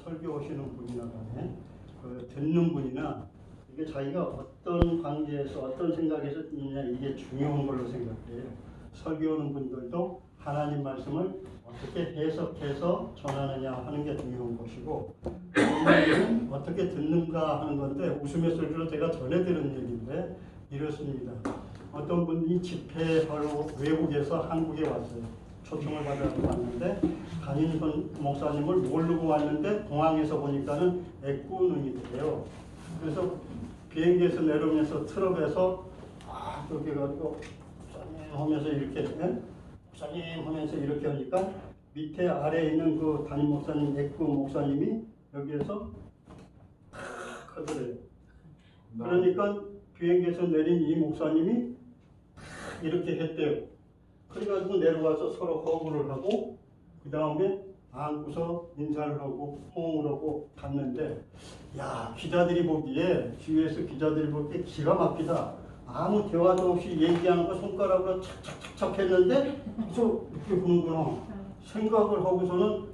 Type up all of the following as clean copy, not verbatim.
설교하시는 분이나 간에 그 듣는 분이나 이게 자기가 어떤 관계에서 어떤 생각에서 듣느냐 이게 중요한 걸로 생각해요. 설교하는 분들도 하나님 말씀을 어떻게 해석해서 전하느냐 하는 게 중요한 것이고 어떻게 듣는가 하는 건데 웃음의 소리로 제가 전해 들은 얘기인데 이렇습니다. 어떤 분이 집회하러 외국에서 한국에 왔어요. 초청을 받아서 왔는데 강인선 목사님을 모르고 왔는데 공항에서 보니까는 애꾸눈이 돼요. 그래서 비행기에서 내려오면서 트럭에서 그렇게 가지고 목사님 하면서 이렇게 목사님 하면서 이렇게 하니까 밑에 아래에 있는 그 담임 목사님 애꾸 목사님이 여기에서 탁 하더래요. 그러니까 비행기에서 내린 이 목사님이 이렇게 했대요. 그래가지고 내려와서 서로 허구를 하고 그 다음에 안고서 인사를 하고 호응을 하고 갔는데 야 기자들이 보기에 뒤에서 기자들이 보기에 기가 막히다. 아무 대화도 없이 얘기하는 거 손가락으로 착착착착 했는데 그래서 이렇게 보는구나 생각을 하고서는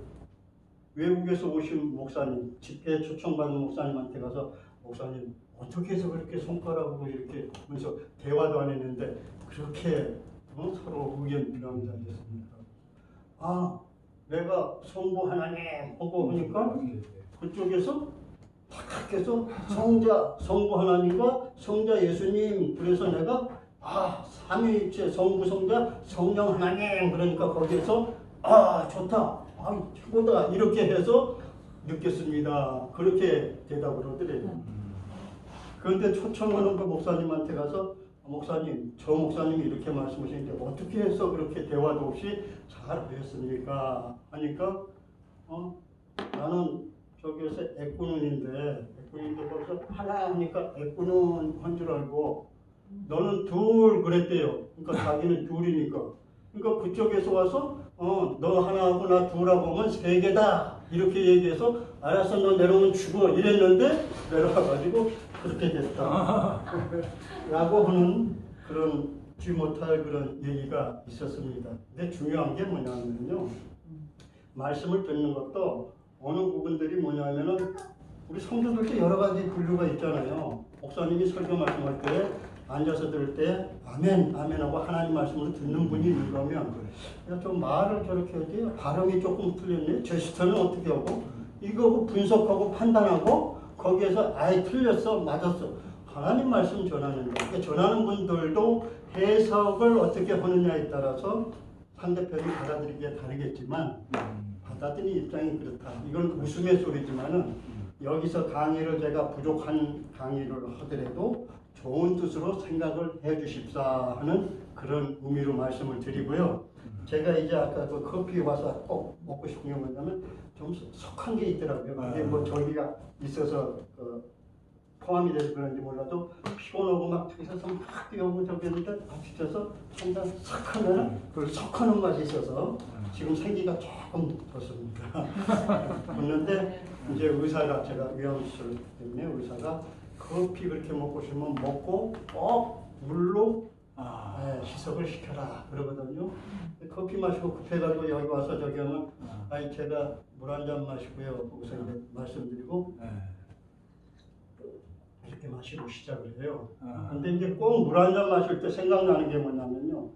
외국에서 오신 목사님 집회에 초청받은 목사님한테 가서 목사님 어떻게 해서 그렇게 손가락으로 이렇게 하면서 대화도 안 했는데 그렇게 서로 의견 비난이 됐습니까? 내가 성부 하나님 하고 하니까 그쪽에서 탁 해서 성부 하나님과 성자 예수님 그래서 내가 삼위일체 성부 성자 성령 하나님 그러니까 거기에서 좋다 최고다 이렇게 해서 느꼈습니다. 그렇게 대답을 하더래요. 그런데 초청하는 그 목사님한테 가서 목사님, 저 목사님이 이렇게 말씀하시는데 어떻게 해서 그렇게 대화도 없이 잘 배웠습니까? 하니까 나는 저기에서 애꾸눈인데 거기서 하나 하니까 애꾸눈 한 줄 알고 너는 둘 그랬대요. 그러니까 자기는 둘이니까. 그러니까 그쪽에서 와서 너 하나하고 나 둘하고 하면 세 개다 이렇게 얘기해서 알았어 너 내려오면 죽어 이랬는데 내려와가지고 그렇게 됐다 라고 하는 그런 쥐 못할 그런 얘기가 있었습니다. 근데 중요한 게 뭐냐면요 말씀을 듣는 것도 어느 부분들이 뭐냐면은 우리 성도들도 여러 가지 분류가 있잖아요. 목사님이 설교 말씀할 때 앉아서 들을 때 아멘 아멘하고 하나님 말씀을 듣는 분이 있는 거면 좀 말을 저렇게 하지 발음이 조금 틀렸네 제스처는 어떻게 하고 이거 분석하고 판단하고 거기에서 아예 틀렸어 맞았어 하나님 말씀 전하는 거 그러니까 전하는 분들도 해석을 어떻게 하느냐에 따라서 상대편이 받아들이기에 다르겠지만 받아들이는 입장이 그렇다. 이건 웃음의 소리지만은 여기서 강의를 제가 부족한 강의를 하더라도 좋은 뜻으로 생각을 해 주십사 하는 그런 의미로 말씀을 드리고요. 제가 이제 아까 그 커피 와서 꼭 먹고 싶은 게 뭐냐면 좀 석한 게 있더라고요. 그게 뭐 저기가 있어서 포함이 돼서 그런지 몰라도 피곤하고 막 있어서 막 뛰어오고 저기 했는데 앞뒤쳐서 한잔 싹 하면 그 석하는 맛이 있어서 지금 생기가 조금 졌습니다. 그런데 이제 의사가 제가 위험수술 때문에 의사가 커피 그렇게 먹고 싶으면 먹고 꼭 물로 희석을 시켜라 그러거든요. 커피 마시고 급해가지고 여기 와서 저기 하면 제가 물 한 잔 마시고요. 거기서 이제 말씀드리고 이렇게 마시고 시작을 해요. 근데 이제 꼭 물 한 잔 마실 때 생각나는 게 뭐냐면요.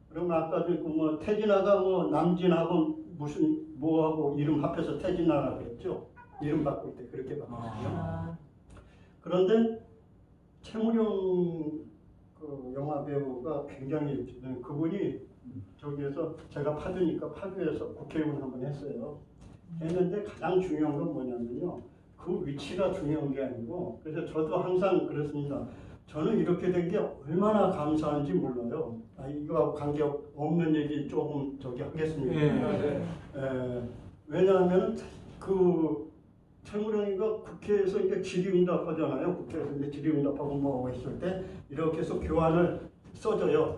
그러면 아까도 뭐 태진아가 뭐 남진하고 무슨 뭐하고 이름 합해서 태진아라 그랬죠. 이름 바꿀 때 그렇게 바꿨거든요. 그런데 최무룡 그 영화 배우가 굉장히 그분이 저기에서 제가 파주니까 파주에서 국회의원 한번 했어요. 했는데 가장 중요한 건 뭐냐면요. 그 위치가 중요한 게 아니고 그래서 저도 항상 그렇습니다. 저는 이렇게 된 게 얼마나 감사한지 몰라요. 이거하고 관계없는 얘기 조금 저기 하겠습니다. 왜냐하면 그 최무룡이가 국회에서 이제 질의응답 하잖아요. 국회에서 이제 질의응답하고 뭐 했을 때 이렇게 해서 교환을 써줘요.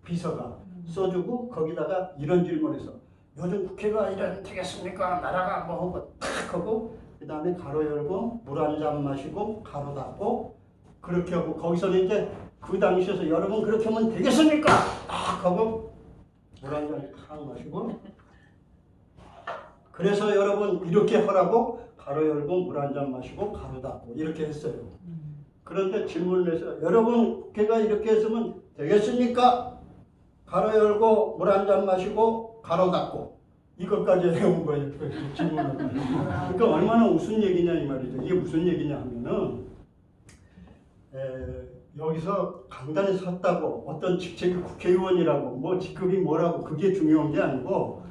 비서가 써주고 거기다가 이런 질문에서 요즘 국회가 이래 되겠습니까? 나라가 뭐 하고 탁 하고 그 다음에 가로 열고 물 한 잔 마시고 가로 닫고 그렇게 하고 거기서는 이제 그 당시에서 여러분 그렇게 하면 되겠습니까? 딱 하고 물 한 잔 탁 마시고 그래서 여러분 이렇게 하라고 가로 열고 물 한 잔 마시고 가로 닫고 이렇게 했어요. 그런데 질문을 해서 여러분 걔가 이렇게 했으면 되겠습니까? 가로 열고 물 한 잔 마시고 가로 닫고 이것까지 해온 거예요. 그 질문을. 그러니까 얼마나 무슨 얘기냐 이 말이죠. 이게 무슨 얘기냐 하면은 여기서 강단에 섰다고 어떤 직책이 국회의원이라고 뭐 직급이 뭐라고 그게 중요한 게 아니고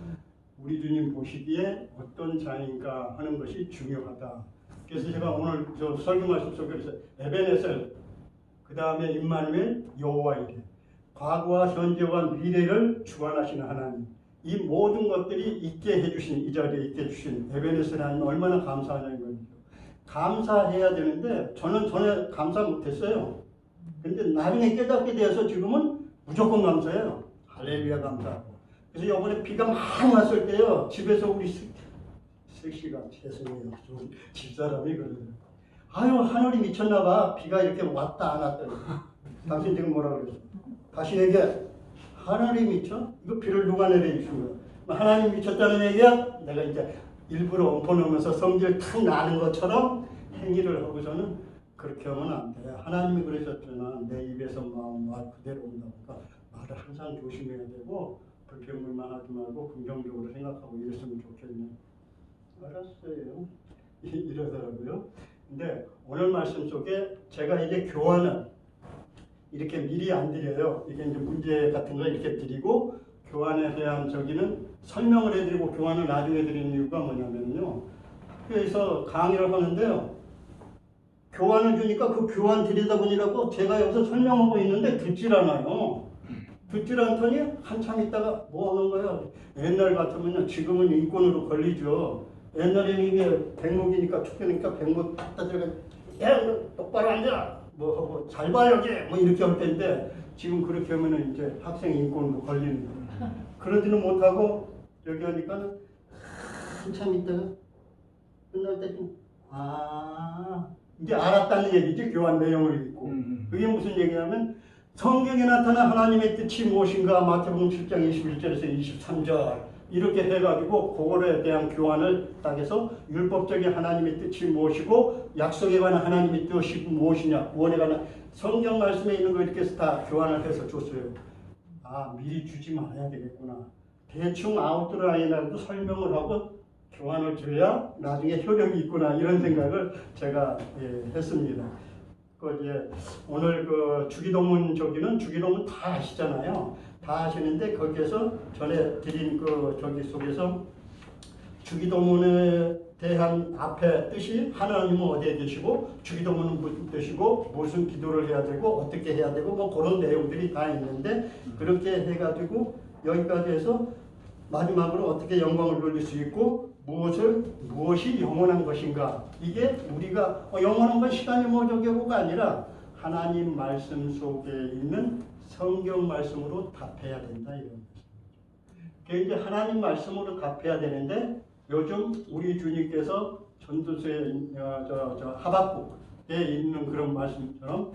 우리 주님 보시기에 어떤 자인가 하는 것이 중요하다. 그래서 제가 오늘 저 설교 말씀 속에서 에베네셀 그 다음에 임마누엘 여호와이레 과거와 현재와 미래를 주관하시는 하나님 이 모든 것들이 있게 해주신 이 자리에 있게 해주신 에베네셀 하나님 얼마나 감사하냐는 거죠. 감사해야 되는데 저는 전에 감사 못했어요. 근데 나중에 깨닫게 되어서 지금은 무조건 감사해요. 할렐루야 감사하고. 그래서 이번에 비가 많이 왔을 때요. 집에서 우리 섹시가 죄송해요. 집사람이 그러더라고요. 아유 하늘이 미쳤나 봐. 비가 이렇게 왔다 안 왔다. 당신 지금 뭐라 그랬어? 다시 얘기해. 하늘이 미쳐? 이거 비를 누가 내려주신 거야? 하나님 미쳤다는 얘기야? 내가 이제 일부러 엎어놓으면서 성질 탁 나는 것처럼 행위를 하고서는 그렇게 하면 안 돼. 하나님이 그러셨잖아. 내 입에서 말 그대로 온다니까 말을 항상 조심해야 되고 불평불만 하지 말고 긍정적으로 생각하고 이랬으면 좋겠네. 알았어요. 이러더라고요. 근데 오늘 말씀 속에 제가 이제 교환을 이렇게 미리 안 드려요. 이게 이제 문제 같은 거 이렇게 드리고 교환에 대한 저기는 설명을 해드리고 교환을 나중에 드리는 이유가 뭐냐면요. 학교에서 강의를 하는데요. 교환을 주니까 그 교환 드리다 보니라고 제가 여기서 설명하고 있는데 듣질 않아요. 듣질 않더니 한참 있다가 뭐 하는 거예요? 옛날 같으면 지금은 인권으로 걸리죠. 옛날에는 이게 백목이니까 촉대니까 백목 갖다 들어가 야 똑바로 앉아 뭐 하고 잘 봐 여기 뭐 이렇게 할 텐데 지금 그렇게 하면은 이제 학생 인권으로 걸리는 거예요. 그러지는 못하고 여기 하니까는 한참 있다가 끝날 때쯤 이제 알았다는 얘기지. 교환 내용을 읽고 그게 무슨 얘기냐면 성경에 나타난 하나님의 뜻이 무엇인가 마태복음 7장 21절에서 23절 이렇게 해가지고 그거에 대한 교환을 딱 해서 율법적인 하나님의 뜻이 무엇이고 약속에 관한 하나님의 뜻이 무엇이냐 구원에 관한 성경 말씀에 있는 거 이렇게 해서 다 교환을 해서 줬어요. 미리 주지 말아야 되겠구나. 대충 아웃라인하고 설명을 하고 교환을 줘야 나중에 효력이 있구나 이런 생각을 제가 했습니다. 이제 오늘 그 주기도문 저기는 주기도문 다 아시잖아요. 다 아시는데 거기에서 전에 드린 그 저기 속에서 주기도문에 대한 앞에 뜻이 하나님은 어디에 계시고 주기도문은 무슨 뜻이고 무슨 기도를 해야 되고 어떻게 해야 되고 뭐 그런 내용들이 다 있는데 그렇게 해가지고 여기까지 해서 마지막으로 어떻게 영광을 돌릴 수 있고 무엇이 영원한 것인가 이게 우리가 영원한 건 시간이 뭐 저기고가 아니라 하나님 말씀 속에 있는 성경 말씀으로 답해야 된다 이런 거죠. 그게 이제 하나님 말씀으로 답해야 되는데 요즘 우리 주님께서 전도서에 하박국에 있는 그런 말씀처럼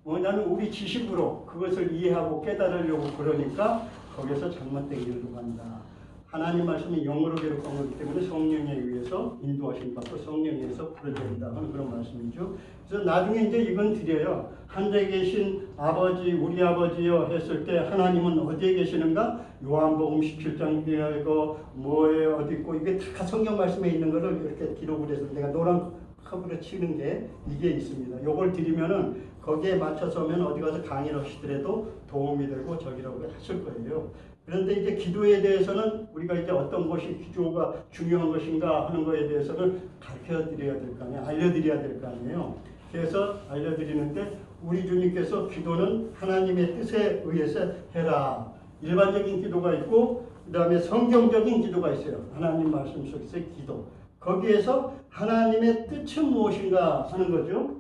뭐냐면 우리 지식으로 그것을 이해하고 깨달으려고 그러니까 거기서 잘못된 길로 간다. 하나님 말씀이 영어로 기록한 거기 때문에 성령에 의해서 인도하신 받고 성령에 의해서 풀어진다 하는 그런 말씀이죠. 그래서 나중에 이제 이건 드려요. 하늘에 계신 아버지, 우리 아버지여 했을 때 하나님은 어디에 계시는가? 요한복음 17장 이거 뭐에 어디 있고 이게 다 성경 말씀에 있는 거를 이렇게 기록을 해서 내가 노란 컵으로 치는 게 이게 있습니다. 요걸 드리면은 거기에 맞춰서 하면 어디 가서 강의를 하시더라도 도움이 되고 저기라고 하실 거예요. 그런데 이제 기도에 대해서는 우리가 이제 어떤 것이 기도가 중요한 것인가 하는 것에 대해서는 가르쳐 드려야 될 거 아니에요. 알려드려야 될 거 아니에요. 그래서 알려드리는데 우리 주님께서 기도는 하나님의 뜻에 의해서 해라. 일반적인 기도가 있고 그 다음에 성경적인 기도가 있어요. 하나님 말씀 속에서의 기도. 거기에서 하나님의 뜻은 무엇인가 하는 거죠.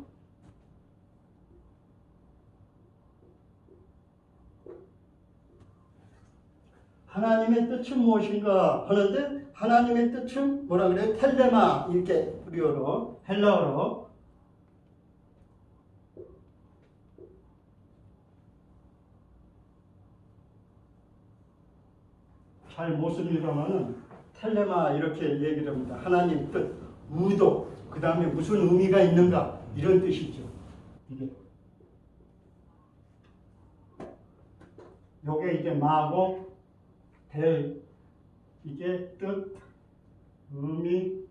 하나님의 뜻은 무엇인가 하는데 하나님의 뜻은 뭐라 그래요? 텔레마 이렇게 우리어로 헬라어로 잘 못 씁니다만은 텔레마 이렇게 얘기를 합니다. 하나님 뜻 의도, 그 다음에 무슨 의미가 있는가 이런 뜻이죠. 이게 요게 이제 마고 될 이게 뜻, 의미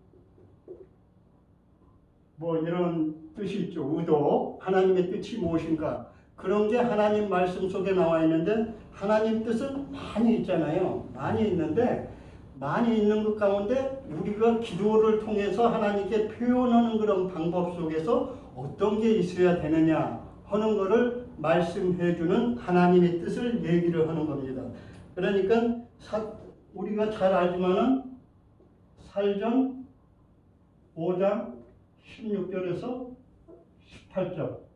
뭐 이런 뜻이 있죠. 의도, 하나님의 뜻이 무엇인가 그런 게 하나님 말씀 속에 나와 있는데 하나님 뜻은 많이 있잖아요. 많이 있는데 많이 있는 것 가운데 우리가 기도를 통해서 하나님께 표현하는 그런 방법 속에서 어떤 게 있어야 되느냐 하는 것을 말씀해 주는 하나님의 뜻을 얘기를 하는 겁니다. 그러니까 우리가 잘 알지만은 사전 5장 16절에서 18절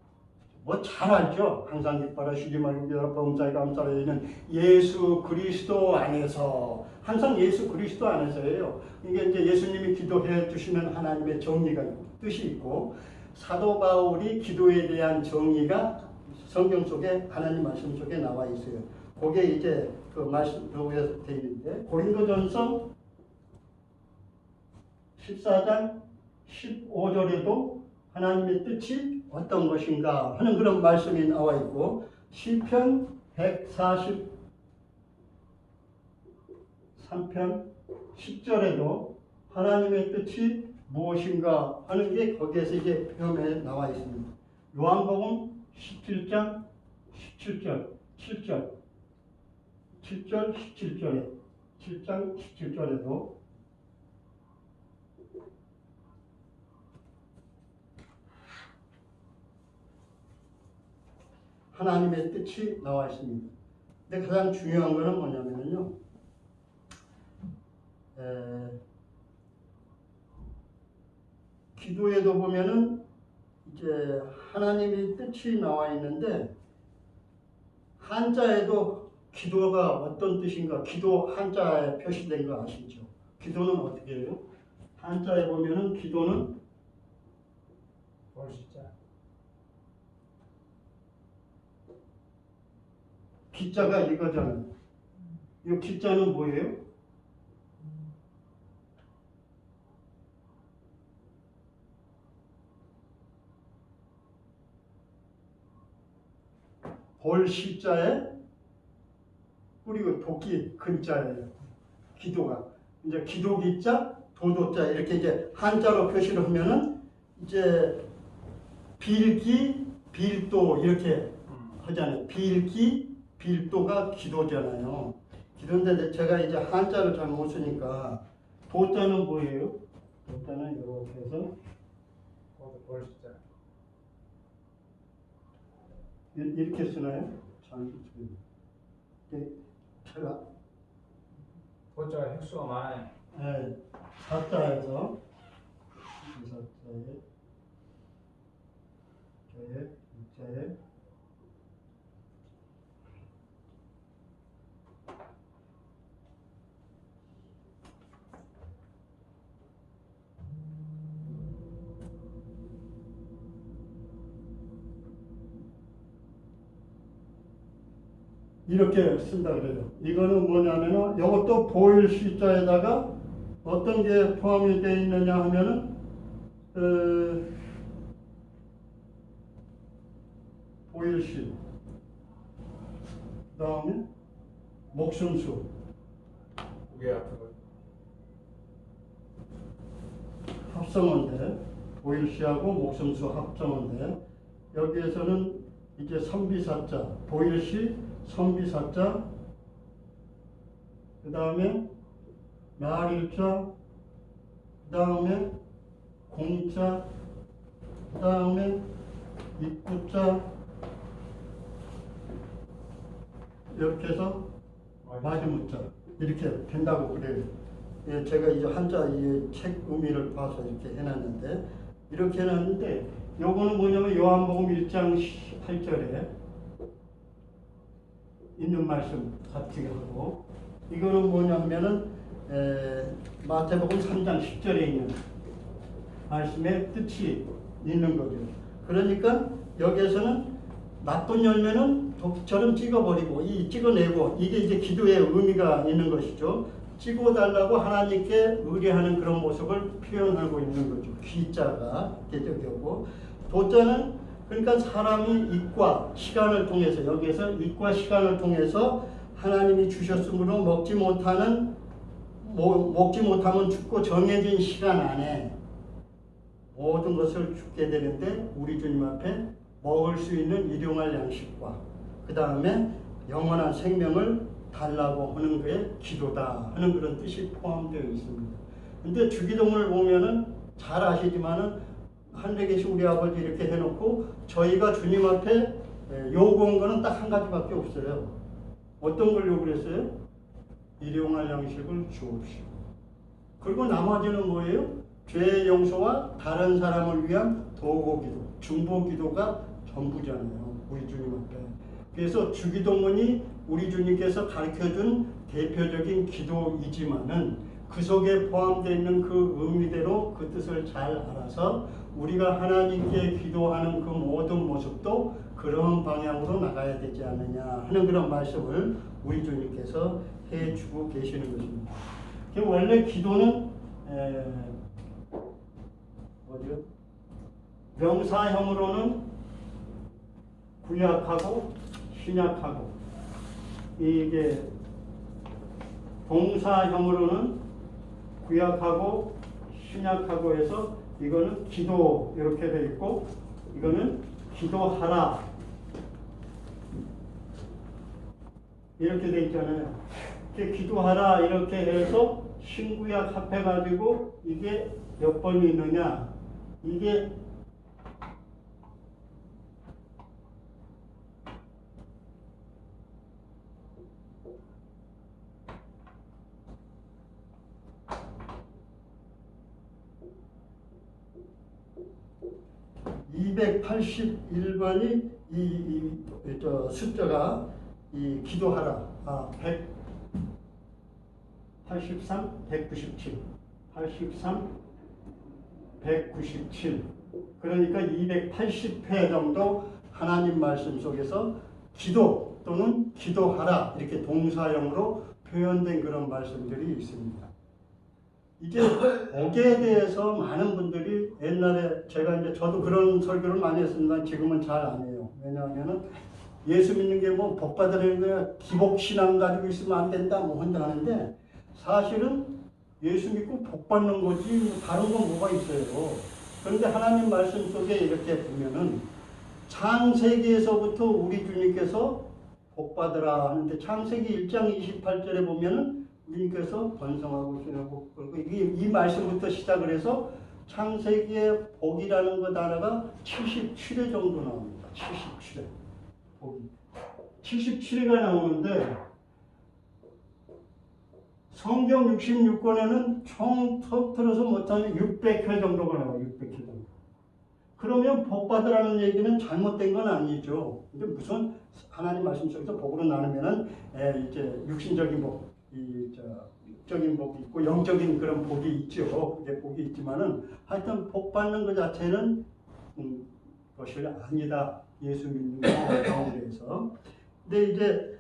뭐 잘 알죠. 항상 기뻐하시기 말고 여러 범사에 감사를 드리는 예수 그리스도 안에서 항상 예수 그리스도 안에서예요. 이게 이제 예수님이 기도해 주시는 하나님의 정의가 뜻이 있고 사도 바울이 기도에 대한 정의가 성경 속에 하나님 말씀 속에 나와 있어요. 그게 이제 그 말씀 속에 되어 있는데 고린도전서 14장 15절에도 하나님의 뜻이 어떤 것인가 하는 그런 말씀이 나와 있고 시편 143편 10절에도 하나님의 뜻이 무엇인가 하는 게 거기에서 이제 표현에 나와 있습니다. 요한복음 17장 17절 7절 17절에 7장 17절에도 하나님의 뜻이 나와 있습니다. 근데 가장 중요한 것은 뭐냐면요. 기도에도 보면은 이제 하나님의 뜻이 나와 있는데 한자에도 기도가 어떤 뜻인가 기도 한자에 표시된 거 아시죠? 기도는 어떻게 해요? 한자에 보면은 기도는 기자가 이거잖아요. 이 기자는 뭐예요? 볼시자에 그리고 도끼 근자예요. 기도가 이제 기도기자, 도도자 이렇게 이제 한자로 표시를 하면은 이제 빌기, 빌도 이렇게 하잖아요. 빌기, 빌도가 기도잖아요. 기도인데 제가 이제 한자를 잘 못 쓰니까 도자는 뭐예요? 도자는 이렇게 해서 볼시자 이렇게 쓰나요? 잘 제가 도자가 획수가 많아요. 네, 사자에서 사자에 자에 이렇게 쓴다 그래요. 이거는 뭐냐면은 이것도 보일 시자에다가 어떤 게 포함이 되어 있느냐 하면은 보일 시 그다음에 목숨수 그게 앞에 합성어인데 보일 시하고 목숨수 합성어인데 여기에서는 이제 선비사자 보일 시 선비사자 그 다음에 말일자 그 다음에 공자 그 다음에 입구자 이렇게 해서 마지못자 이렇게 된다고 그래요. 예, 제가 이제 한자 이 책 의미를 봐서 이렇게 해놨는데 이렇게 해놨는데 요거는 뭐냐면 요한복음 1장 8절에 있는 말씀 같이 하고 이거는 뭐냐면은 마태복음 3장 10절에 있는 말씀의 뜻이 있는 거죠. 그러니까 여기에서는 나쁜 열매는 독처럼 찍어버리고 이 찍어내고 이게 이제 기도의 의미가 있는 것이죠. 찍어달라고 하나님께 의뢰하는 그런 모습을 표현하고 있는 거죠. 기자가 개적이고 도자는 그러니까 사람이 입과 시간을 통해서 여기에서 입과 시간을 통해서 하나님이 주셨으므로 먹지 못하면 죽고 정해진 시간 안에 모든 것을 죽게 되는데 우리 주님 앞에 먹을 수 있는 일용할 양식과 그 다음에 영원한 생명을 달라고 하는 게 기도다 하는 그런 뜻이 포함되어 있습니다. 근데 주기도문을 보면은 잘 아시지만은 하늘에 계신 우리 아버지 이렇게 해놓고 저희가 주님 앞에 요구한 거는 딱 한 가지밖에 없어요. 어떤 걸 요구했어요? 일용할 양식을 주옵시고. 그리고 나머지는 뭐예요? 죄의 용서와 다른 사람을 위한 도고기도, 중보기도가 전부잖아요. 우리 주님 앞에. 그래서 주기도문이 우리 주님께서 가르쳐준 대표적인 기도이지만은 그 속에 포함되어 있는 그 의미대로 그 뜻을 잘 알아서 우리가 하나님께 기도하는 그 모든 모습도 그런 방향으로 나가야 되지 않느냐 하는 그런 말씀을 우리 주님께서 해주고 계시는 것입니다. 원래 기도는 어디요? 명사형으로는 구약하고 신약하고 이게 동사형으로는 구약하고 신약하고 해서 이거는 기도 이렇게 돼 있고 이거는 기도하라 이렇게 돼 있잖아요. 이렇게 기도하라 이렇게 해서 신구약 합해가지고 이게 몇 번이 있느냐 이게 (281번이) 숫자가 이 기도하라 183, 197 83, 197 그러니까 280회 정도 하나님 말씀 속에서 기도 또는 기도하라 이렇게 동사형으로 표현된 그런 말씀들이 있습니다. 이제 복에 대해서 많은 분들이 옛날에 제가 이제 저도 그런 설교를 많이 했습니다. 지금은 잘 안 해요. 왜냐하면은 예수 믿는 게 뭐 복 받으려는 거야 기복 신앙 가지고 있으면 안 된다 뭐 혼자 하는데 사실은 예수 믿고 복 받는 거지 뭐 다른 건 뭐가 있어요. 그런데 하나님 말씀 속에 이렇게 보면은 창세기에서부터 우리 주님께서 복 받으라 하는데 창세기 1장 28절에 보면은 주님께서 번성하고 신하고 그리고 이 말씀부터 시작을 해서 창세기의 복이라는 것 하나가 77회 정도 나옵니다. 77회 복이 77회가 나오는데 성경 66권에는 총 터뜨려서 못하면 600회 정도가 나와요. 600회 정도. 그러면 복 받으라는 얘기는 잘못된 건 아니죠. 근데 무슨 하나님 말씀 속에서 복으로 나누면은 이제 육신적인 복 육적인 복이 있고 영적인 그런 복이 있죠. 그게 복이 있지만은 하여튼 복 받는 것 자체는 것이 아니다. 예수 믿는 가운데에서. 근데 이제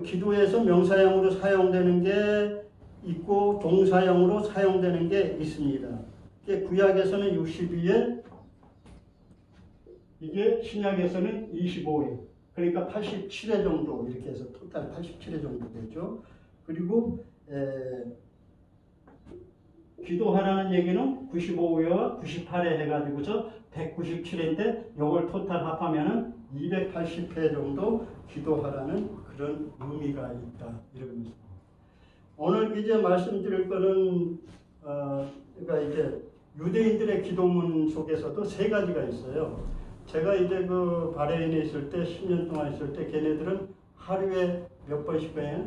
기도에서 명사형으로 사용되는 게 있고 동사형으로 사용되는 게 있습니다. 구약에서는 62회, 이게 신약에서는 25회. 그러니까 87회 정도 이렇게 해서 토탈 87회 정도 되죠. 그리고 기도하라는 얘기는 95회와 98회 해가지고서 197회인데 이걸 토탈 합하면은 280회 정도 기도하라는 그런 의미가 있다. 이런 오늘 이제 말씀드릴 거는 그러니까 이제 유대인들의 기도문 속에서도 세 가지가 있어요. 제가 이제 그 바레인에 있을 때 10년 동안 있을 때 걔네들은 하루에 몇 번씩 해?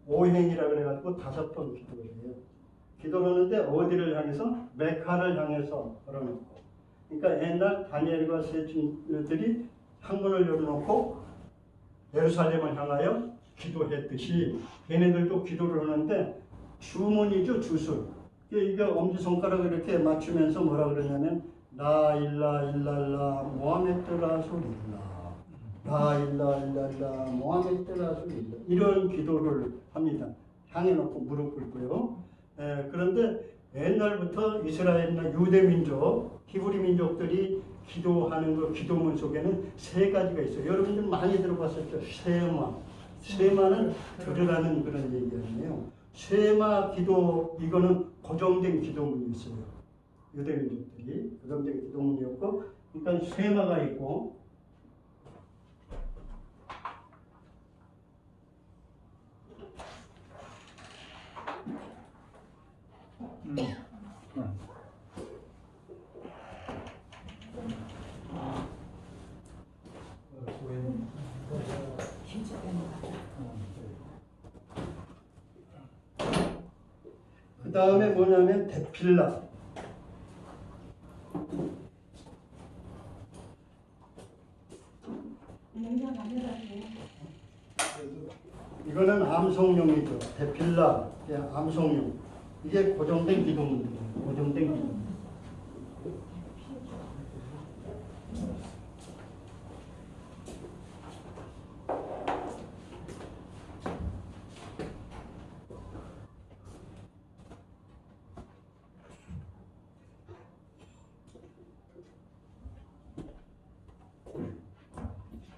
5행이라 그래가지고 5번 기도를 해요. 기도를 하는데 어디를 향해서? 메카를 향해서 걸어놓고. 그러니까 옛날 다니엘과 세진들이 창문을 열어놓고 예루살렘을 향하여 기도했듯이 걔네들도 기도를 하는데 주문이죠. 주술. 이게 엄지손가락을 이렇게 맞추면서 뭐라 그러냐면 라 일라 일랄라 모하메드 라술일라 라 일라 일랄라 모하메드 라술일라 이런 기도를 합니다. 향해 놓고 무릎 꿇고요. 그런데 옛날부터 이스라엘이나 유대 민족, 히브리 민족들이 기도하는 그 기도문 속에는 세 가지가 있어요. 여러분들 많이 들어봤었죠. 쉐마. 쉐마는 들으라는 그런 얘기 아니에요. 쉐마 기도, 이거는 고정된 기도문이 있어요. 유대 민족들이 고정된 기도문이었고, 그러니까 쉐마가 있고, 그 다음에 뭐냐면 데필라. 이거는 암송용이죠. 데필라, 암송용. 이게 고정된 기도문이에요. 고정된 기도문.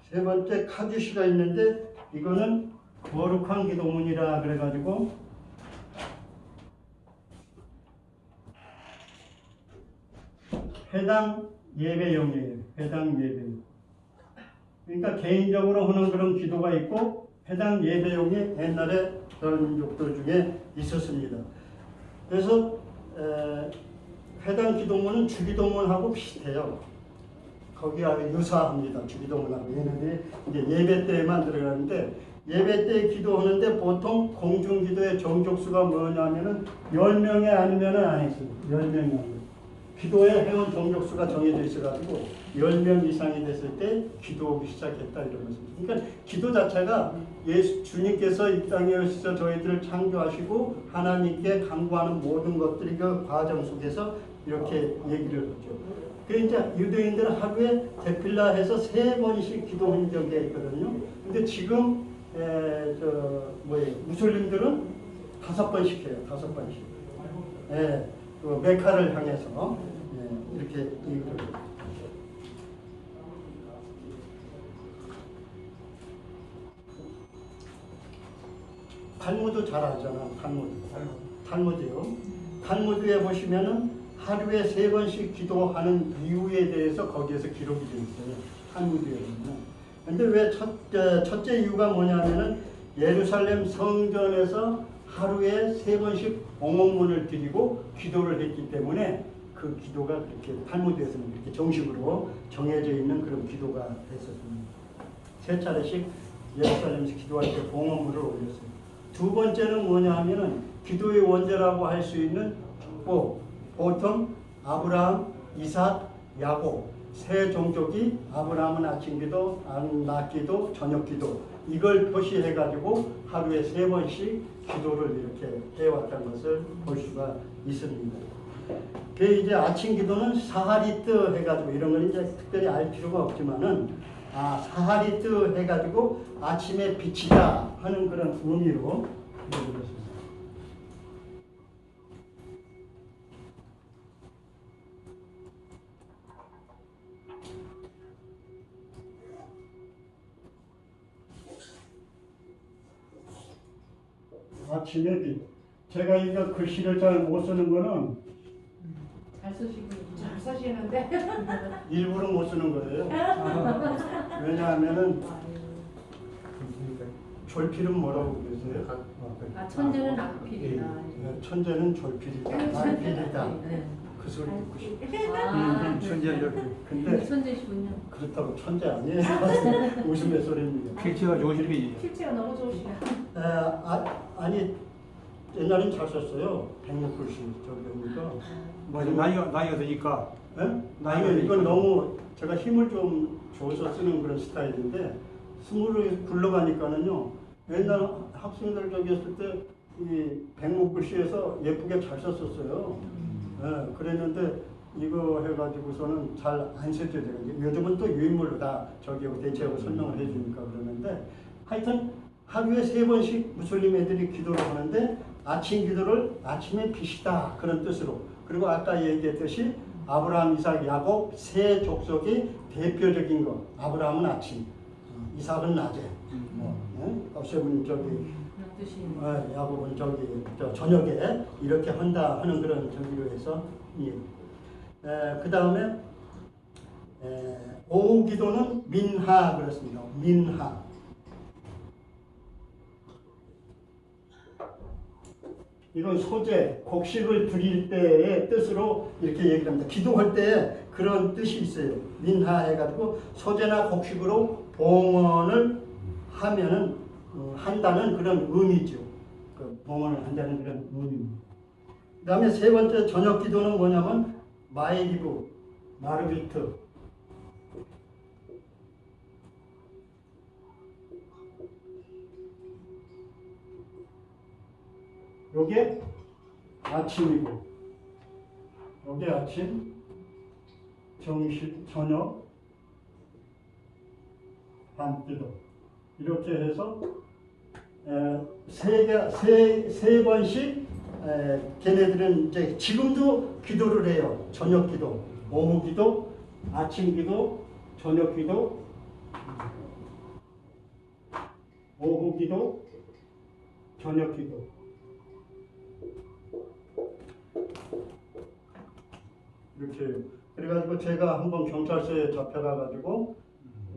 세 번째 카듀시가 있는데 이거는 거룩한 기도문이라 그래가지고 회당 예배용이에요. 회당 예배. 그러니까 개인적으로 하는 그런 기도가 있고 회당 예배용이 옛날에 다른 민족들 중에 있었습니다. 그래서 회당 기도문은 주기도문하고 비슷해요. 거기하고 유사합니다. 주기도문하고. 얘네들이 이제 예배 때에만 들어가는데 예배 때 기도하는데 보통 공중기도의 정족수가 뭐냐면은 10명이 아니면은 안 했어요. 10명이 아니면. 기도에 해온 정족수가 정해져 있어가지고 10명 이상이 됐을 때 기도하기 시작했다 이런 것입니다. 그러니까 기도 자체가 주님께서 이 땅에 오셔서 저희들을 창조하시고 하나님께 간구하는 모든 것들이 그 과정 속에서 이렇게 얘기를 하죠. 그 이제 유대인들은 하루에 데필라해서 3번씩 기도한 적이 있거든요. 근데 지금 무슬림들은 5번씩 해요. 5번씩. 그 메카를 향해서 이렇게 얘기를 해요. 탈무드 잘 알잖아. 탈무드요. 탈무드에 보시면은 하루에 3번씩 기도하는 이유에 대해서 거기에서 기록이 되어 있어요. 탈무드에 보면. 근데 왜 첫째 이유가 뭐냐면은 예루살렘 성전에서 하루에 3번씩 봉헌문을 드리고 기도를 했기 때문에 그 기도가 그렇게 탈무드에서는 이렇게 정식으로 정해져 있는 그런 기도가 됐었습니다. 3차례씩 예루살렘에서 기도할 때 봉헌문을 올렸어요. 두 번째는 뭐냐 하면은 기도의 원죄라고 할 수 있는 축복. 보통 아브라함, 이삭, 야곱 세 종족이 아브라함은 아침 기도, 낮 기도, 저녁 기도 이걸 표시해 가지고 하루에 3번씩 기도를 이렇게 해왔다는 것을 볼 수가 있습니다. 그 이제 아침 기도는 사하리트 해가지고 이런 걸 이제 특별히 알 필요가 없지만은 사하리트 해가지고 아침에 빛이다 하는 그런 의미로 이루어졌습니다. 아침에 빛. 제가 이거 글씨를 잘 못 쓰는 거는 잘 쓰시고 잘 쓰시는데 일부러 못 쓰는 거예요. 왜냐하면은 졸필은 뭐라고 그러세요? 천재는 악필이다. 천재는 졸필이다. 악필이다. 그 소리 듣고 싶어요. 천재 졸필. 근데 천재시군요. 그렇다고 천재 아니에요. 웃음의 소리입니다. 필체가 좋으신 분이지. 필체가 너무 좋으시네. 아니 옛날엔 잘 썼어요. 백목글씨 저기니까. 뭐 나이가 드니까. 아니 이건 너무 제가 힘을 좀 줘서 쓰는 그런 스타일인데 스물을 굴러가니까는요. 옛날 학생들 저기 했을 때 이 백목글씨에서 예쁘게 잘 썼었어요. 그랬는데 이거 해가지고서는 잘 안 써져요. 요즘은 또 유인물로 다 저기하고 대체하고 설명을 해주니까 그러는데 하여튼 하루에 3번씩 무슬림 애들이 기도를 하는데 아침 기도를 아침에 빛이다 그런 뜻으로 그리고 아까 얘기했듯이 아브라함, 이삭, 야곱 세 족속이 대표적인 거 아브라함은 아침, 이삭은 낮에 없애분 저기 그런 뜻이 있는 야곱은 저녁에 이렇게 한다 하는 그런 저기로 해서 그 다음에 오후 기도는 민하 그렇습니다. 민하. 이건 소재, 곡식을 드릴 때의 뜻으로 이렇게 얘기를 합니다. 기도할 때 그런 뜻이 있어요. 민하 해가지고 소재나 곡식으로 봉헌을 하면은 한다는 그런 의미죠. 그 봉헌을 한다는 그런 의미입니다. 그 다음에 세 번째 저녁 기도는 뭐냐면 마이리브, 마르비트. 요게 아침이고 요게 아침, 정식, 저녁, 밤기도 이렇게 해서 세 번씩 걔네들은 이제 지금도 기도를 해요. 저녁 기도, 오후 기도, 아침 기도, 저녁 기도, 오후 기도, 저녁 기도. 이렇게 그래가지고 제가 한번 경찰서에 잡혀가가지고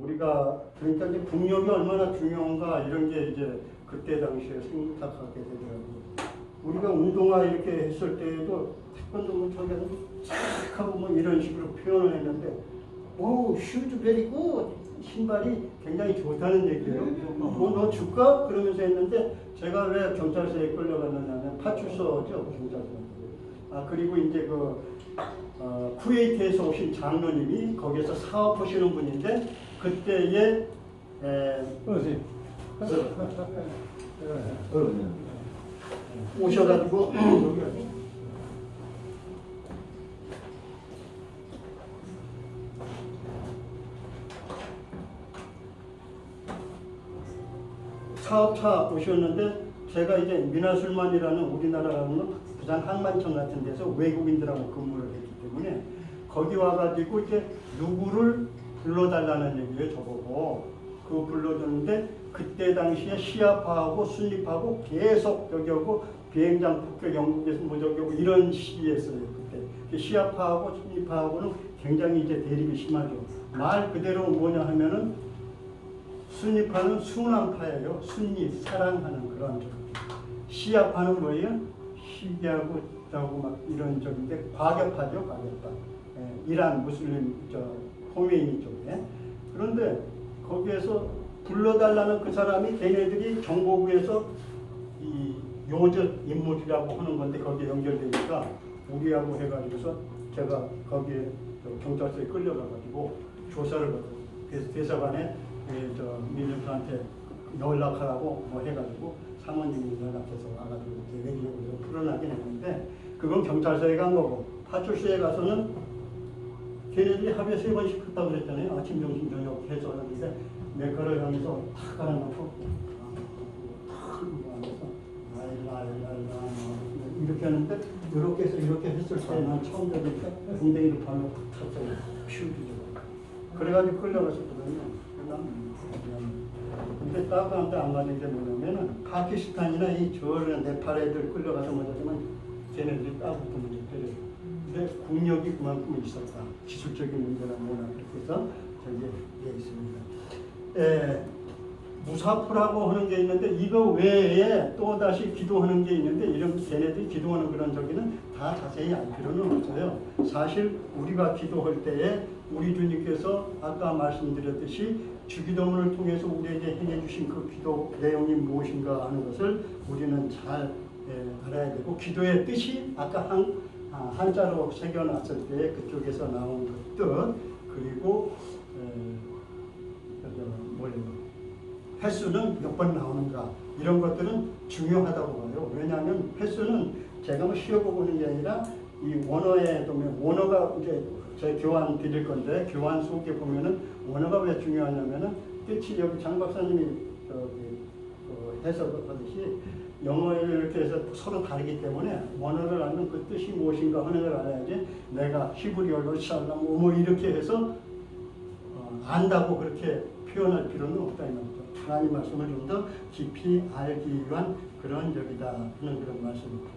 우리가 그러니까 이제 국력이 얼마나 중요한가 이런 게 이제 그때 당시에 생각하게 되더라고요. 우리가 운동화 이렇게 했을 때에도 태권도 뭐 저기는 싹 하고 뭐 이런 식으로 표현을 했는데 오 슈즈 베리고 신발이 굉장히 좋다는 얘기예요. 뭐 너 줄까? 그러면서 했는데 제가 왜 경찰서에 끌려갔느냐면 파출소죠 경찰서. 그리고 이제 쿠웨이트에서 오신 장로님이 거기서 사업하시는 분인데 그때에 오셔가지고 사업차 오셨는데 제가 이제 미나술만이라는 우리나라는 부산 항만청 같은 데서 외국인들하고 근무를 했기 때문에 거기 와가지고 이제 누구를 불러달라는 얘기예요 저보고. 그 불러줬는데 그때 당시에 시아파하고 순리파하고 계속 저기 오고 비행장 폭격 영국에서 뭐 저기 오고 이런 시기였어요 그때. 시아파하고 순리파하고는 굉장히 이제 대립이 심하죠. 말 그대로 뭐냐 하면은 순리파는 순환파예요. 순리 사랑하는 그런 쪽. 시아파는 뭐예요? 시기하고 저하고 막 이런 쪽인데 과격파죠, 과격파. 이란 무슬림 호메이니 쪽에. 그런데 거기에서 불러달라는 그 사람이 걔네들이 정보부에서 이 요적 인물이라고 하는 건데 거기에 연결되니까 우리하고 해가지고서 제가 거기에 경찰서에 끌려가가지고 조사를 받고 그래서 대사관에 민정수한테 연락하라고 뭐 해가지고 사모님이 연락해서 와가지고 외교적으로 풀어나긴 했는데 그건 경찰서에 간 거고 파출소에 가서는 걔네들이 하루에 3번씩 했다고 그랬잖아요. 아침, 점심, 저녁 해서 하는데 내 거를 향해서 탁 깔아놓고 탁 하면서 라일라일라일라 이렇게 하는데 이렇게 해서 이렇게 했을 때 난 처음 들으니까 궁뎅이를 발로 탁 쳤어요. 퓨즈죠. 그래가지고 끌려갔었거든요. 근데 따가운데 안 가는 게 뭐냐면은 파키스탄이나 이 저런 네팔 애들 끌려가서 뭐냐면 걔네들이 따붙으면 때려요. 근데 국력이 그만큼 있었다. 기술적인 문제나 뭐나 그렇게 해서 저기 돼 있습니다. 무사프라고 하는 게 있는데 이거 외에 또 다시 기도하는 게 있는데 이런 걔네들이 기도하는 그런 저기는 다 자세히 알 필요는 없어요. 사실 우리가 기도할 때에 우리 주님께서 아까 말씀드렸듯이 주기도문을 통해서 우리에게 행해 주신 그 기도 내용이 무엇인가 하는 것을 우리는 잘 알아야 되고 기도의 뜻이 아까 한자로 새겨놨을 때 그쪽에서 나온 그 뜻 그리고 횟수는 몇 번 나오는가 이런 것들은 중요하다고 봐요. 왜냐하면 횟수는 제가 뭐 쉬어보고 있는 게 아니라 이 원어에 보면 원어가 이제 제 교환 드릴 건데 교환 속에 보면은 원어가 왜 중요하냐면은 뜻이 여기 장 박사님이 해석하듯이 영어를 이렇게 해서 서로 다르기 때문에 원어를 알면 그 뜻이 무엇인가 하는 걸 알아야지 내가 히브리어로 샬람 뭐 이렇게 해서 안다고 그렇게 표현할 필요는 없다 이 말이죠. 하나님 말씀을 좀 더 깊이 알기 위한 그런 적이다 하는 그런 말씀입니다.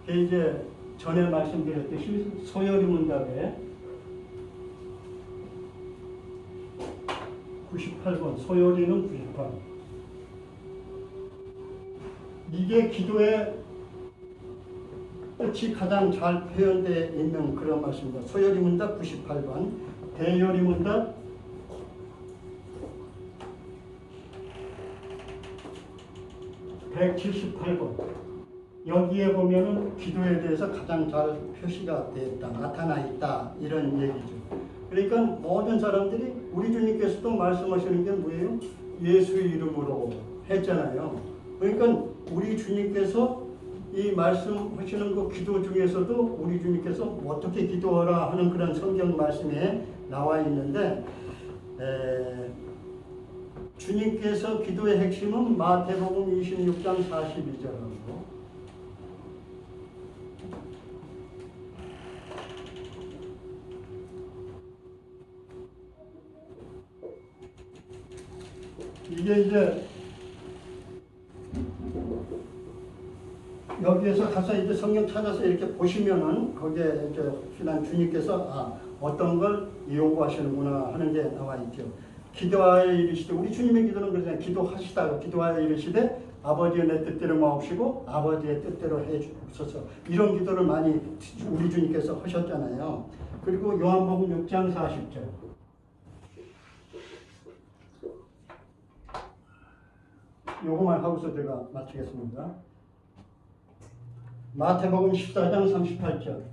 이제 전에 말씀드렸듯이 소요리 문답에 98번 소요리는 98. 이게 기도의 뜻이 가장 잘 표현되어 있는 그런 말씀입니다. 소요리 문답 98번, 대요리 문답 178번. 여기에 보면은 기도에 대해서 가장 잘 표시가 되었다, 나타나 있다 이런 얘기죠. 그러니까 모든 사람들이 우리 주님께서도 말씀하시는 게 뭐예요? 예수의 이름으로 했잖아요. 그러니까 우리 주님께서 이 말씀하시는 그 기도 중에서도 우리 주님께서 어떻게 기도하라 하는 그런 성경 말씀에 나와 있는데 주님께서 기도의 핵심은 마태복음 26장 42절하고 이게 이제 여기에서 가서 이제 성경 찾아서 이렇게 보시면은 거기에 이제 신앙 주님께서 어떤 걸 요구하시는구나 하는 게 나와 있죠. 기도하여 이르시되 우리 주님의 기도는 그러잖아요. 기도하시다가 기도하여 이르시되 아버지의 내 뜻대로 마옵시고 아버지의 뜻대로 해 주소서. 이런 기도를 많이 우리 주님께서 하셨잖아요. 그리고 요한복음 6장 40절. 요거만 하고서 제가 마치겠습니다. 마태복음 14장 38절.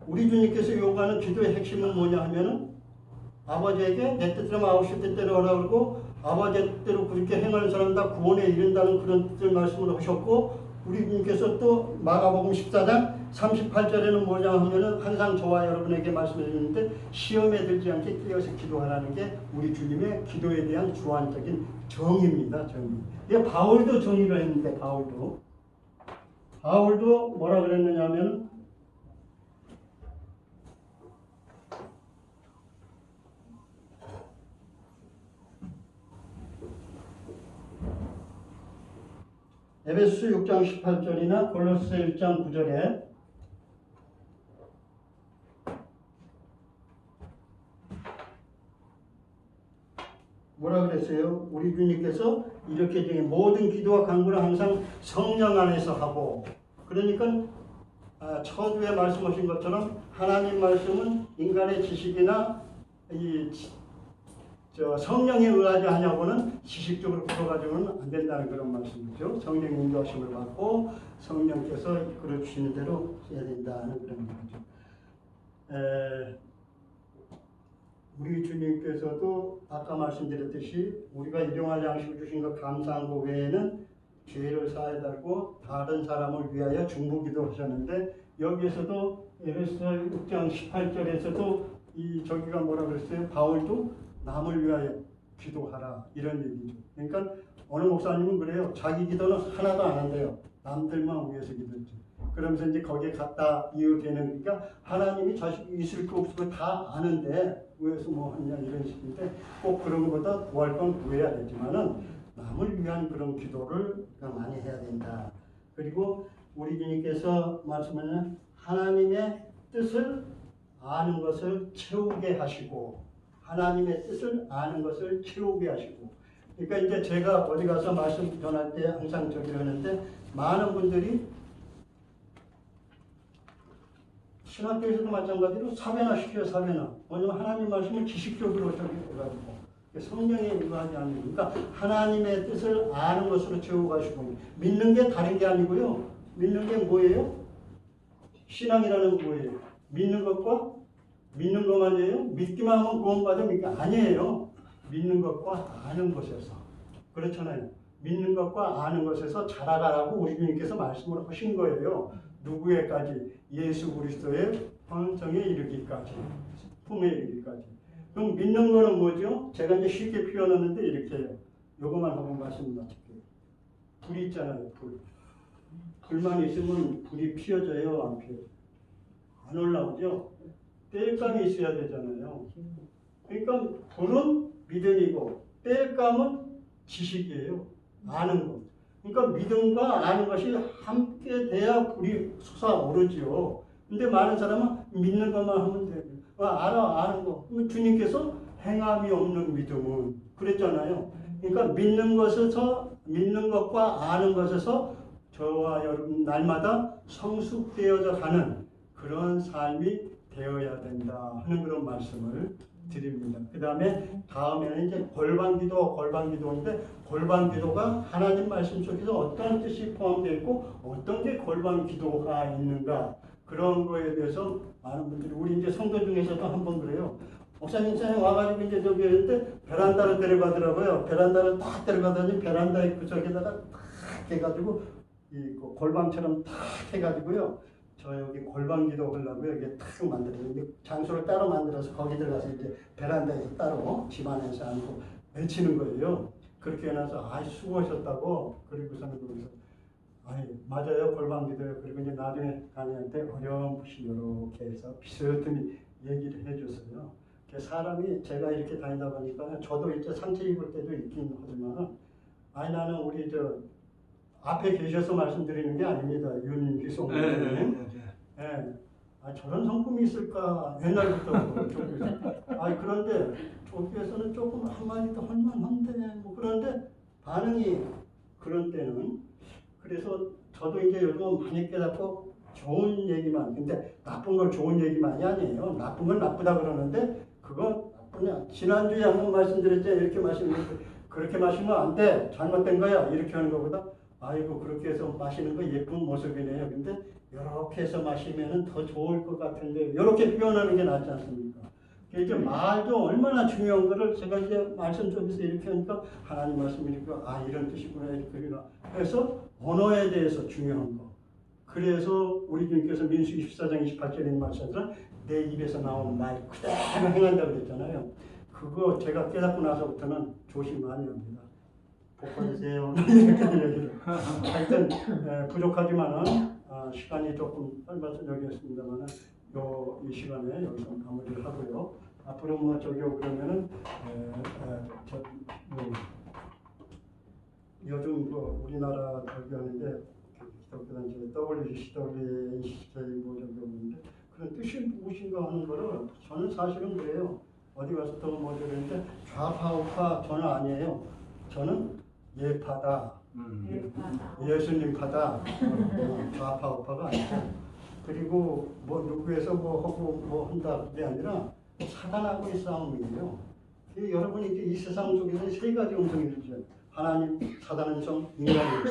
우리 주님께서 요구하는 기도의 핵심은 뭐냐 하면은 아버지에게 내 뜻대로 마옵시 뜻대로 하라 그러고 아버지의 뜻대로 그렇게 행하는 사람 다 구원에 이른다는 그런 뜻을 말씀을 하셨고 우리 주님께서 또 마가복음 14장 38절에는 뭐냐 하면은 항상 저와 여러분에게 말씀해주는데 시험에 들지 않게 끼어서 기도하라는 게 우리 주님의 기도에 대한 주관적인 정의입니다. 정의. 이게 바울도 정의를 했는데 바울도 뭐라 그랬느냐 하면 에베소서 6장 18절이나 골로새 1장 9절에 뭐라 그랬어요? 우리 주님께서 이렇게 중에 모든 기도와 간구를 항상 성령 안에서 하고 그러니까 처주에 말씀하신 것처럼 하나님 말씀은 인간의 지식이나 성령에 의하지 하냐고는 지식적으로 풀어가지고는 안 된다는 그런 말씀이죠. 성령 인도하심을 받고 성령께서 이끌어 주시는 대로 해야 된다는 그런 얘기죠. 우리 주님께서도 아까 말씀드렸듯이 우리가 일용할 양식을 주신 것 감사한 것 외에는 죄를 사해 달고 다른 사람을 위하여 중보기도 하셨는데 여기에서도 에베소서 6장 18절에서도 저기가 뭐라 그랬어요? 바울도 남을 위하여 기도하라 이런 얘기죠. 그러니까 어느 목사님은 그래요. 자기 기도는 하나도 안 한대요. 남들만 위해서 기도했죠. 그러면서 이제 거기에 갖다 이어되는 그러니까 하나님이 자식이 있을 거 없을 거 다 아는데 위해서 뭐 하냐 이런 식인데 꼭 그런 것보다 구할 건 구해야 되지만은 남을 위한 그런 기도를 많이 해야 된다. 그리고 우리 주님께서 말씀하는 하나님의 뜻을 아는 것을 채우게 하시고 하나님의 뜻을 아는 것을 채우게 하시고 그러니까 이제 제가 어디 가서 말씀 전할 때 항상 저기를 하는데 많은 분들이 신학교에서도 마찬가지로 사배나 시켜요. 사배나. 왜냐면 하나님 말씀을 지식적으로 저기 해가지고 성령에 의하지 않는 그러니까 하나님의 뜻을 아는 것으로 채워가시고 믿는 게 다른 게 아니고요. 믿는 게 뭐예요? 신앙이라는 건 뭐예요? 믿는 것과 믿는 것만이에요? 믿기만 하면 구원받으면 이게 아니에요. 믿는 것과 아는 것에서 그렇잖아요. 믿는 것과 아는 것에서 자라가라고 우리 주님께서 말씀을 하신 거예요. 누구에까지? 예수 그리스도의 형성에 이르기까지, 품에 이르기까지. 그럼 믿는 거는 뭐죠? 제가 이제 쉽게 표현하는데 이렇게 해요. 요것만 하고 말씀 마칠게요. 불이 있잖아요. 불만 있으면 불이 피어져요? 안 피어져요? 안 올라오죠? 땔감이 있어야 되잖아요. 그러니까 불은 믿음이고 땔감은 지식이에요. 아는 것. 그러니까 믿음과 아는 것이 함께 돼야 불이 솟아오르지요. 근데 많은 사람은 믿는 것만 하면 돼요. 아는 거. 주님께서 행함이 없는 믿음은 그랬잖아요. 그러니까 믿는 것과 아는 것에서 저와 여러분 날마다 성숙되어져 가는 그런 삶이 되어야 된다 하는 그런 말씀을 드립니다. 그 다음에는 이제 골방기도인데 골방기도가 하나님 말씀 속에서 어떤 뜻이 포함되어 있고 어떤 게 골방기도가 있는가 그런 거에 대해서 많은 분들이 우리 이제 성도 중에서도 한번 그래요. 목사님 와가지고 이제 저기 했는데 베란다로 데려가더라고요. 베란다로 딱 데려가더니 베란다의 구석에다가 탁 해가지고 이 골방처럼 탁 해가지고요. 저 여기 골방기도 하려고요. 이게 탁 만들어요. 장소를 따로 만들어서 거기 들어가서 이제 베란다에서 따로 집 안에서 앉고 외치는 거예요. 그렇게 해놔서 수고하셨다고 그리고서는 거기서 맞아요 골방기도요. 그리고 이제 나중에 가니한테 어렴풋이 이렇게 해서 비스듬히 얘기를 해줬어요. 사람이 제가 이렇게 다니다 보니까 저도 이제 상처 입을 때도 있긴 하지만 나는 우리 저 앞에 계셔서 말씀드리는 게 아닙니다. 윤기송 선생님. 저런 성품이 있을까 옛날부터 그런데 저기에서는 조금 한마디 더 할만한데 그런데 반응이 그런 때는 그래서 저도 이제 요즘 많이 깨닫고 좋은 얘기만 근데 나쁜 걸 좋은 얘기만이 아니에요. 나쁜 건 나쁘다 그러는데 그거 나쁘냐 지난주에 한번 말씀드렸죠. 이렇게 마시면 그렇게 마시면 안 돼. 잘못된 거야. 이렇게 하는 것보다 그렇게 해서 마시는 거 예쁜 모습이네요. 근데 이렇게 해서 마시면 더 좋을 것 같은데 이렇게 표현하는 게 낫지 않습니까? 이제 말도 얼마나 중요한 거를 제가 이제 말씀 속에서 이렇게 하니까 하나님 말씀이니까 이런 뜻이구나 이렇게 해서 언어에 대해서 중요한 거. 그래서 우리 주님께서 민수기 14장 28절에 말씀처럼 내 입에서 나오는 말 그대로 행한다고 그랬잖아요. 그거 제가 깨닫고 나서부터는 조심 많이 합니다. 복 받으세요. 이렇게 얘기를. 하여튼 부족하지만은 시간이 조금 짧아서 여기였습니다만은 이 시간에 여기서 마무리를 하고요. 앞으로 그러면은 요즘 우리나라 저기 하는데 기독교단체 WCW 오는데 그런 뜻이 무엇인가 하는 거를 저는 사실은 그래요. 어디 가서 또 그러는데 좌파 우파 저는 아니에요. 저는 예파다. 예수님 파다. 좌파 우파가 아니고 그리고 누구에서 하고 한다 그게 아니라 사단하고의 싸움이에요. 여러분이 이 세상 속에서 세 가지 음성이 있죠. 하나님, 사단의 성, 인간의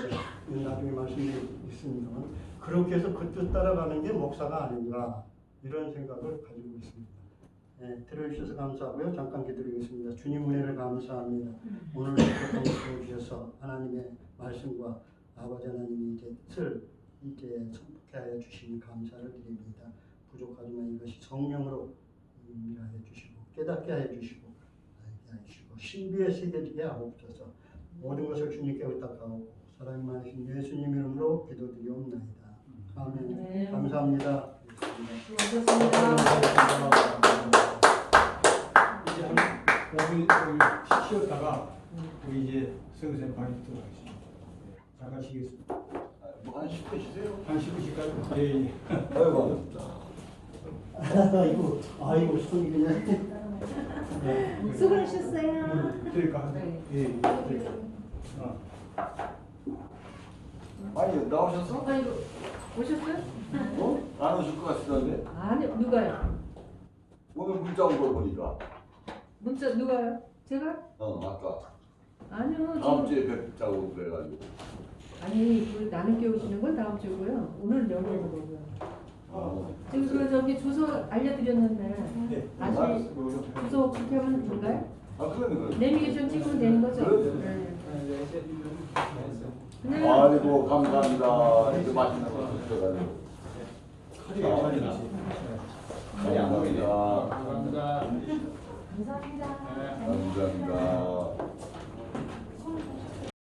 성. 나중에 말씀이 있습니다만 그렇게 해서 그 뜻 따라가는 게 목사가 아닌가 이런 생각을 가지고 있습니다. 들어주셔서 감사하고요. 잠깐 기도드리겠습니다. 주님 은혜를 감사합니다. 오늘 이렇게 주셔서 하나님의 말씀과 아버지 하나님이 이제 뜻을 이제 선포케 하여 주시니 감사를 드립니다. 부족하지만 이것이 성령으로 일하여 주시고 깨닫게 하여 주시고 알게 하시고 신비에 새겨지게 하옵소서. 모든 것을 주님께 부탁하고 사랑이 많으신 예수님 이름으로 기도드리옵나이다. 아멘. 네. 감사합니다. 수고하셨습니다. 이제 한 5분 쉬었다가 우리 이제 성선 방에 들어가겠습니다. 잠깐 쉬겠습니다. 한 10분 쉬세요. 한 10분 쉴까요? 예. 아이고 손이 그냥 수고하셨어요. 그러니까 네. 예. 아니 나오셨어? 아이고 오셨어요? 안 오실 것 같은데? 아니 누가요? 오늘 문자 온 걸 보니까. 문자 누가요? 제가? 아까 아니요 다음 지금 주에 뵙자고 그래가지고. 아니 나는 깨우시는 건 다음 주고요. 오늘 여기 오는 거고요. 지금 저기 주소 알려드렸는데 네. 다시 주소 그렇게 하면 될까요? 그러네. 내비게이션 찍으면 되는 거죠? 그래. 네. 네. 네. 아이고 감사합니다. 이렇게 맛있는 거 드셔가지고. 칼이 칼이 다시. 칼이 안 보이네. 감사합니다. 감사합니다. 감사합니다. 네. 감사합니다.